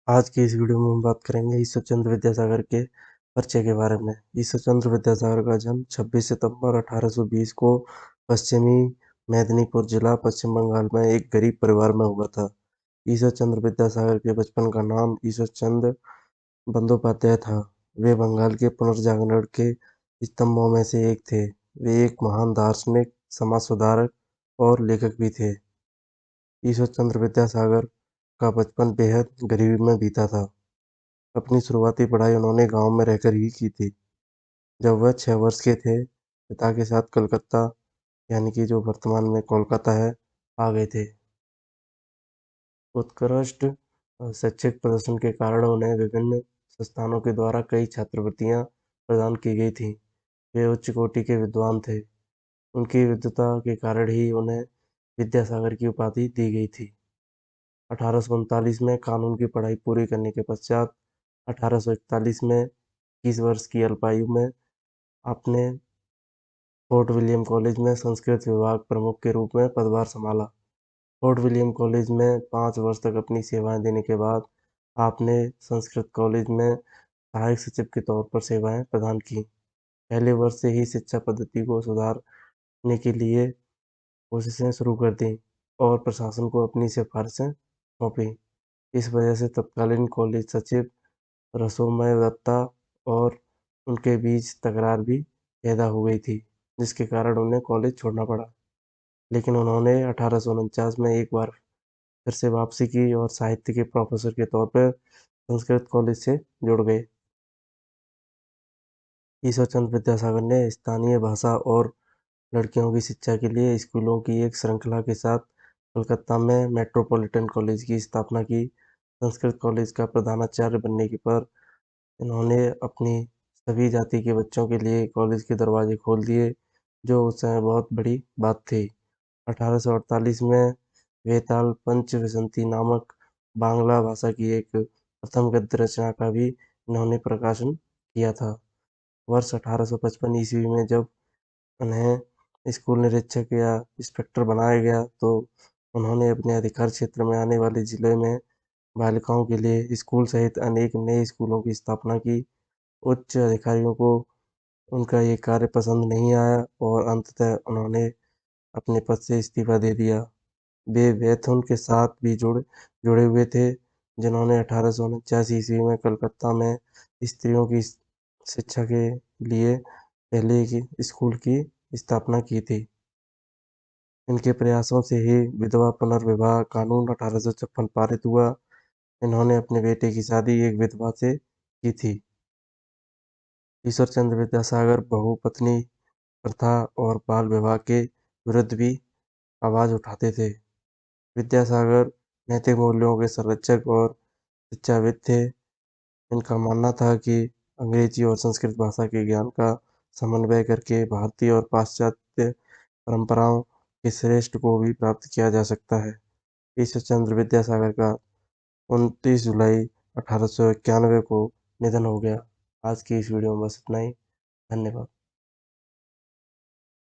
आज की इस वीडियो में हम बात करेंगे ईश्वर चंद्र विद्यासागर के परिचय के बारे में। ईश्वर चंद्र विद्यासागर का जन्म 26 सितंबर 1820 को पश्चिमी मेदिनीपुर जिला पश्चिम बंगाल में एक गरीब परिवार में हुआ था। ईश्वर चंद्र विद्यासागर के बचपन का नाम ईश्वर चंद्र बंदोपाध्याय था। वे बंगाल के पुनर्जागरण के स्तंभों में से एक थे। वे एक महान दार्शनिक, समाज सुधारक और लेखक भी थे। ईश्वर चंद्र विद्यासागर का बचपन बेहद गरीबी में बीता था। अपनी शुरुआती पढ़ाई उन्होंने गांव में रहकर ही की थी। जब वह 6 वर्ष के थे, पिता के साथ कलकत्ता, यानी कि जो वर्तमान में कोलकाता है, आ गए थे। उत्कृष्ट शैक्षिक प्रदर्शन के कारण उन्हें विभिन्न संस्थानों के द्वारा कई छात्रवृत्तियां प्रदान की गई थीं। वे उच्च कोटि के विद्वान थे। उनकी विद्वता के कारण ही उन्हें विद्यासागर की उपाधि दी गई थी। 1839 में कानून की पढ़ाई पूरी करने के पश्चात 1841 में 21 वर्ष की अल्पायु में आपने फोर्ट विलियम कॉलेज में संस्कृत विभाग प्रमुख के रूप में पदभार संभाला। फोर्ट विलियम कॉलेज में 5 वर्ष तक अपनी सेवाएं देने के बाद आपने संस्कृत कॉलेज में सहायक सचिव के तौर पर सेवाएं प्रदान की। पहले वर्ष से ही शिक्षा पद्धति को सुधारने के लिए कोशिशें शुरू कर दी और प्रशासन को अपनी सिफारिशें सौंपी। इस वजह से तत्कालीन कॉलेज सचिव रसोमय दत्ता और उनके बीच तकरार भी पैदा हो गई थी, जिसके कारण उन्हें कॉलेज छोड़ना पड़ा। लेकिन उन्होंने 1849 में एक बार फिर से वापसी की और साहित्य के प्रोफेसर के तौर पर संस्कृत कॉलेज से जुड़ गए। ईश्वर चंद्र विद्यासागर ने स्थानीय भाषा और लड़कियों की शिक्षा के लिए स्कूलों की एक श्रृंखला के साथ कलकत्ता में मेट्रोपॉलिटन कॉलेज की स्थापना की। संस्कृत कॉलेज का प्रधानाचार्य बनने पर इन्होंने अपनी सभी जाति के बच्चों के लिए कॉलेज के दरवाजे खोल दिए, जो उस समय बहुत बड़ी बात थी। 1848 में वेताल पंचविंशति नामक बांग्ला भाषा की एक प्रथम गद्य रचना का भी इन्होंने प्रकाशन किया था। वर्ष 1855 ईस्वी में जब उन्हें स्कूल निरीक्षक या इंस्पेक्टर बनाया गया, तो उन्होंने अपने अधिकार क्षेत्र में आने वाले जिले में बालिकाओं के लिए स्कूल सहित अनेक नए स्कूलों की स्थापना की। उच्च अधिकारियों को उनका ये कार्य पसंद नहीं आया और अंततः उन्होंने अपने पद से इस्तीफा दे दिया। वे बैथुन के साथ भी जुड़े हुए थे, जिन्होंने 1849 ईस्वी में कलकत्ता में स्त्रियों की शिक्षा के लिए पहले की स्कूल की स्थापना की थी। इनके प्रयासों से ही विधवा पुनर्विवाह कानून 1856 पारित हुआ। इन्होंने अपने बेटे की शादी एक विधवा से की थी। ईश्वर चंद्र विद्यासागर बहुपत्नी प्रथा और बाल विवाह के विरुद्ध भी आवाज उठाते थे। विद्यासागर नैतिक मूल्यों के संरक्षक और शिक्षाविद थे। इनका मानना था कि अंग्रेजी और संस्कृत भाषा के ज्ञान का समन्वय करके भारतीय और पाश्चात्य परंपराओं के श्रेष्ठ को भी प्राप्त किया जा सकता है। ईश्वर चंद्र विद्यासागर का 29 जुलाई 1891 को निधन हो गया। आज की इस वीडियो में बस इतना ही। धन्यवाद।